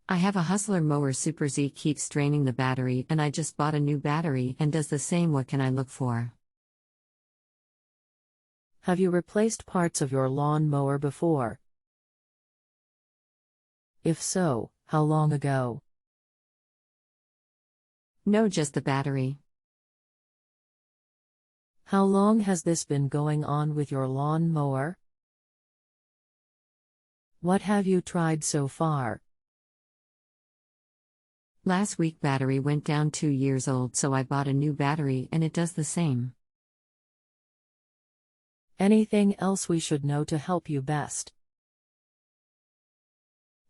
I have a Hustler mower Super Z, keeps draining the battery, and I just bought a new battery and does the same. What can I look for? Have you replaced parts of your lawn mower before? If so, how long ago? No, just the battery. How long has this been going on with your lawn mower? What have you tried so far? Last week battery went down, 2 years old, so I bought a new battery and it does the same. Anything else we should know to help you best?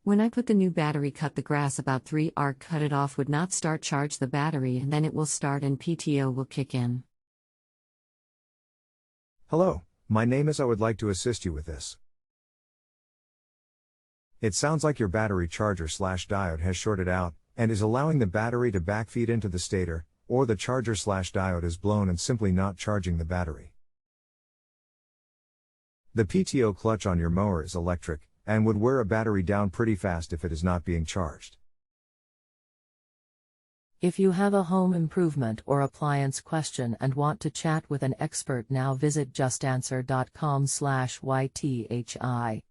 When I put the new battery, cut the grass about 3 hours, cut it off, would not start, charge the battery and then it will start and PTO will kick in. Hello, my name is. I would like to assist you with this. It sounds like your battery charger/diode has shorted out, and is allowing the battery to backfeed into the stator, or the charger/diode is blown and simply not charging the battery. The PTO clutch on your mower is electric, and would wear a battery down pretty fast if it is not being charged. If you have a home improvement or appliance question and want to chat with an expert now, visit JustAnswer.com/YTHI.